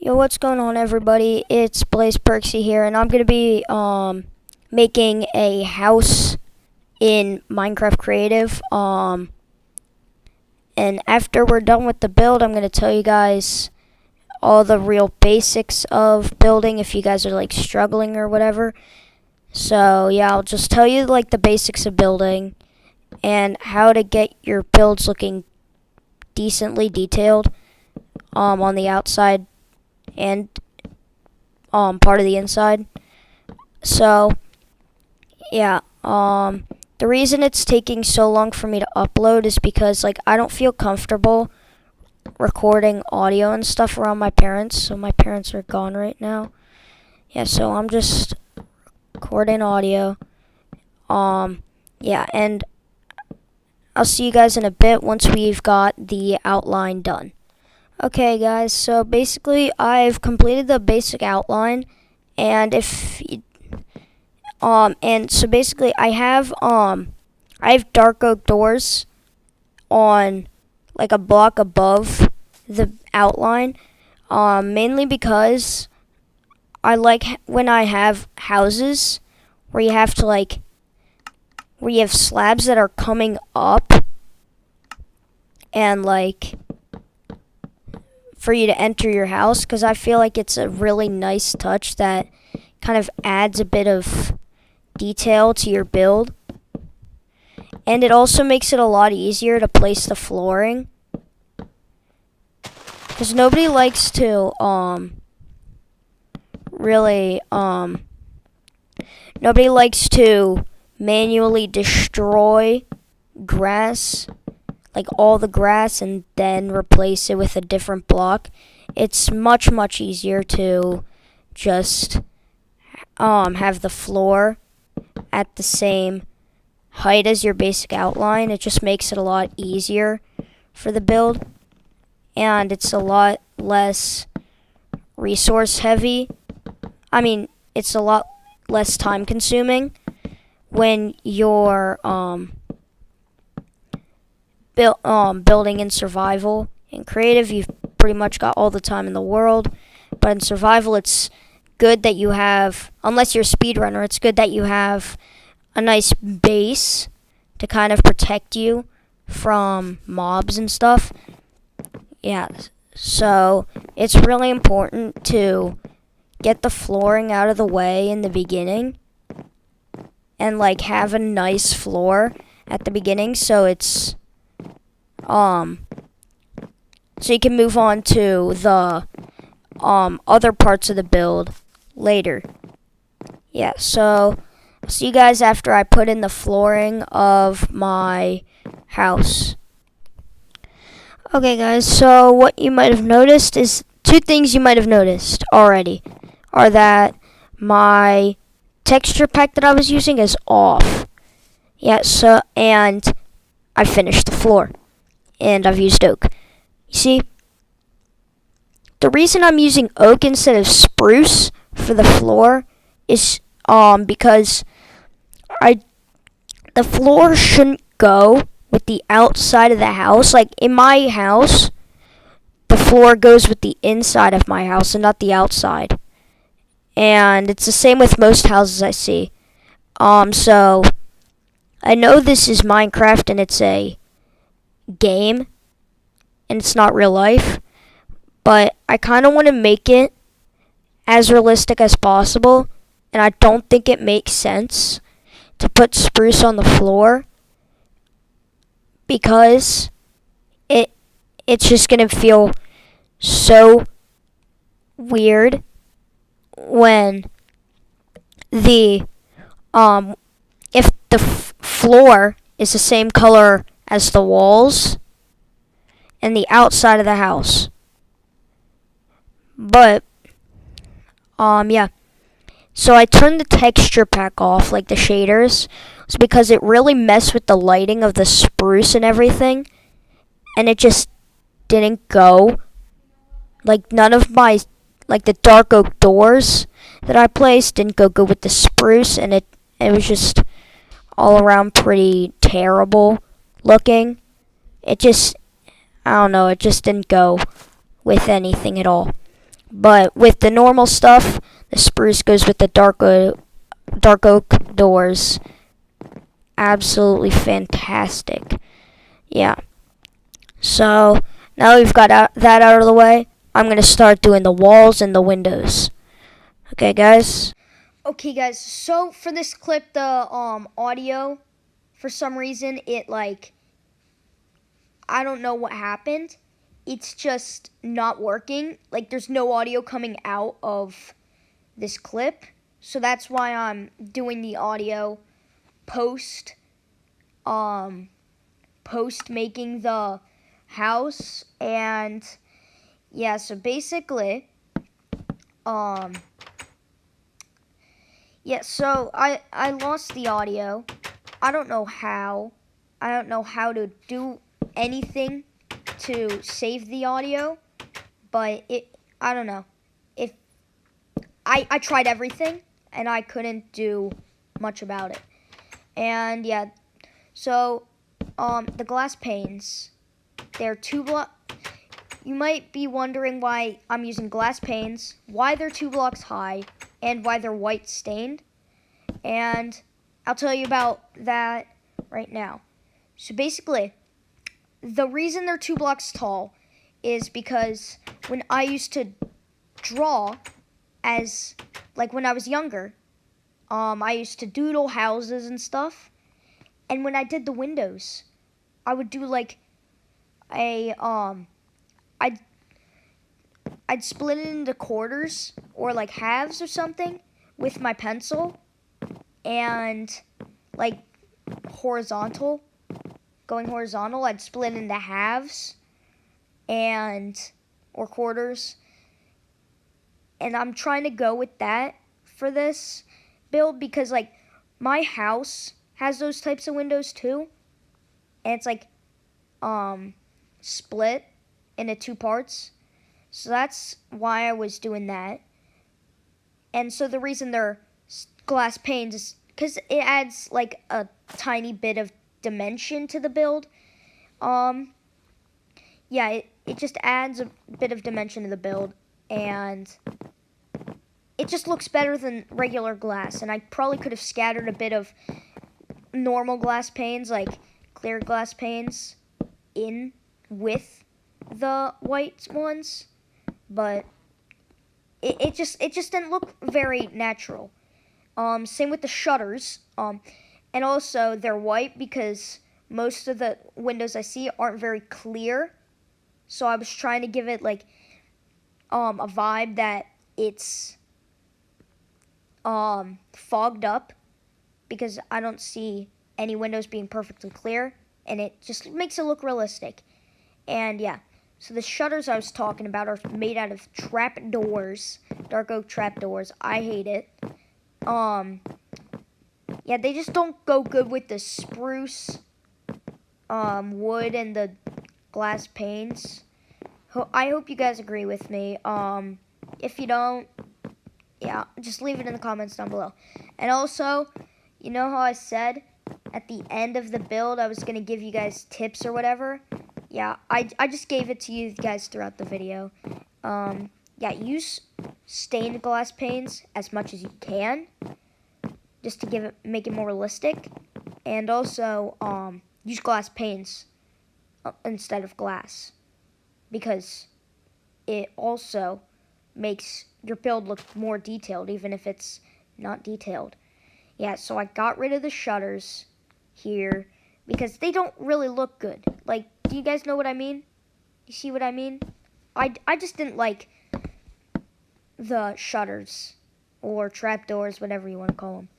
Yo, what's going on, everybody? It's Blaze Perksy here, and I'm gonna be making a house in Minecraft Creative. And after we're done with the build, I'm gonna tell you guys all the real basics of building if you guys are like struggling or whatever. So yeah, I'll just tell you like the basics of building and how to get your builds looking decently detailed on the outside and part of the inside. So yeah, the reason it's taking so long for me to upload is because like I don't feel comfortable recording audio and stuff around my parents. So my parents are gone right now. Yeah, so I'm just recording audio. Yeah, and I'll see you guys in a bit once we've got the outline done. Okay, guys, so basically I've completed the basic outline, and so basically I have dark oak doors on like a block above the outline, mainly because I like when I have houses where you have to where you have slabs that are coming up and like for you to enter your house, because I feel like it's a really nice touch that kind of adds a bit of detail to your build. And it also makes it a lot easier to place the flooring, because nobody likes to nobody likes to manually destroy grass, like all the grass, and then replace it with a different block. It's much easier to just have the floor at the same height as your basic outline. It just makes it a lot easier for the build, and it's a lot less resource heavy. I mean, it's a lot less time consuming when you're building in survival. In creative, you've pretty much got all the time in the world, but in survival, it's good that you have, unless you're a speedrunner, it's good that you have a nice base to kind of protect you from mobs and stuff. Yeah, so it's really important to get the flooring out of the way in the beginning and like have a nice floor at the beginning, so it's so you can move on to the other parts of the build later. Yeah, so I'll see you guys after I put in the flooring of my house. Okay, guys, so what you might have noticed is two things you might have noticed already are that my texture pack that I was using is off. Yeah, so, and I finished the floor, and I've used oak. You see, the reason I'm using oak instead of spruce for the floor is because the floor shouldn't go with the outside of the house. Like in my house, the floor goes with the inside of my house and not the outside. And it's the same with most houses I see. So I know this is Minecraft and it's a game and it's not real life, but I kind of want to make it as realistic as possible, and I don't think it makes sense to put spruce on the floor because it's just going to feel so weird when the if the floor is the same color as the walls and the outside of the house. But yeah, so I turned the texture pack off, like the shaders. It's because it really messed with the lighting of the spruce and everything, and it just didn't go. Like none of my, like the dark oak doors that I placed didn't go good with the spruce, and it was just all around pretty terrible looking. It just, I don't know, it just didn't go with anything at all. But with the normal stuff, the spruce goes with the dark oak doors. Absolutely fantastic. Yeah. So now we've got that out of the way, I'm going to start doing the walls and the windows. Okay, guys? Okay, guys. So for this clip, the audio, for some reason, it I don't know what happened. It's just not working. Like, there's no audio coming out of this clip. So that's why I'm doing the audio post making the house. And yeah, so basically, yeah, so I lost the audio. I don't know how. I don't know how to do anything to save the audio, but I don't know. If I tried everything and I couldn't do much about it. And yeah, so the glass panes, they're you might be wondering why I'm using glass panes, why they're 2 blocks high, and why they're white stained. And I'll tell you about that right now. So basically, the reason they're 2 blocks tall is because when I used to draw when I was younger, I used to doodle houses and stuff. And when I did the windows, I would do I'd split it into quarters or halves or something with my pencil, and going horizontal, I'd split into halves or quarters. And I'm trying to go with that for this build because my house has those types of windows too. And it's split into 2 parts. So that's why I was doing that. And so the reason they're glass panes is because it adds a tiny bit of dimension to the build. Yeah, it just adds a bit of dimension to the build, and it just looks better than regular glass. And I probably could have scattered a bit of normal glass panes, clear glass panes, in with the white ones, but it just didn't look very natural. Same with the shutters, and also they're white because most of the windows I see aren't very clear. So I was trying to give it a vibe that it's fogged up, because I don't see any windows being perfectly clear, and it just makes it look realistic. And yeah, so the shutters I was talking about are made out of trap doors, dark oak trap doors. I hate it. Yeah, they just don't go good with the spruce wood and the glass panes. I hope you guys agree with me. If you don't, yeah, just leave it in the comments down below. And also, you know how I said at the end of the build I was going to give you guys tips or whatever? Yeah, I just gave it to you guys throughout the video. Yeah, use stained glass panes as much as you can, just to make it more realistic. And also, use glass panes instead of glass, because it also makes your build look more detailed, even if it's not detailed. Yeah, so I got rid of the shutters here because they don't really look good. Do you guys know what I mean? You see what I mean? I just didn't like the shutters or trapdoors, whatever you want to call them.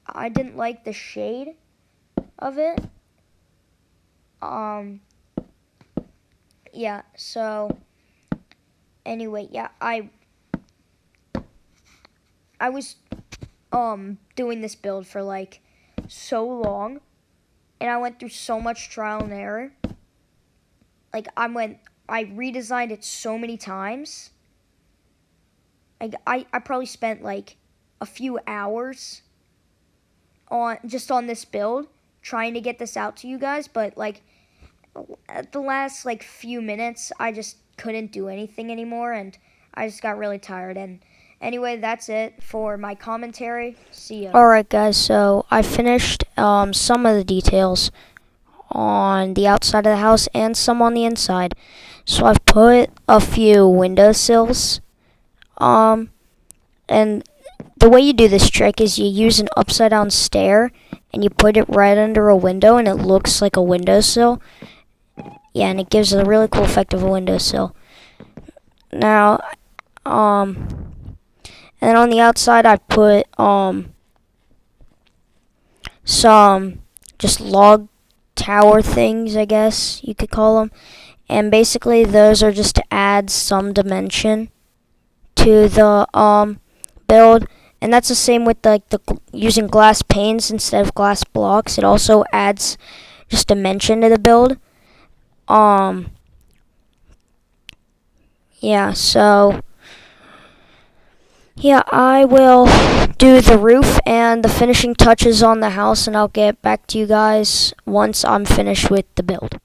I didn't like the shade of it. Yeah, so anyway, yeah, I was doing this build for so long, and I went through so much trial and error. I redesigned it so many times. I probably spent a few hours on this build trying to get this out to you guys, but at the last few minutes I just couldn't do anything anymore, and I just got really tired. And anyway, that's it for my commentary. See ya. Alright, guys, so I finished some of the details on the outside of the house and some on the inside. So I've put a few windowsills. And the way you do this trick is you use an upside down stair and you put it right under a window and it looks like a windowsill. Yeah, and it gives a really cool effect of a windowsill. Now, and on the outside I put some just log tower things, I guess you could call them. And basically those are just to add some dimension to the build. And that's the same with the using glass panes instead of glass blocks. It also adds just dimension to the build. Yeah, so yeah, I will do the roof and the finishing touches on the house, and I'll get back to you guys once I'm finished with the build.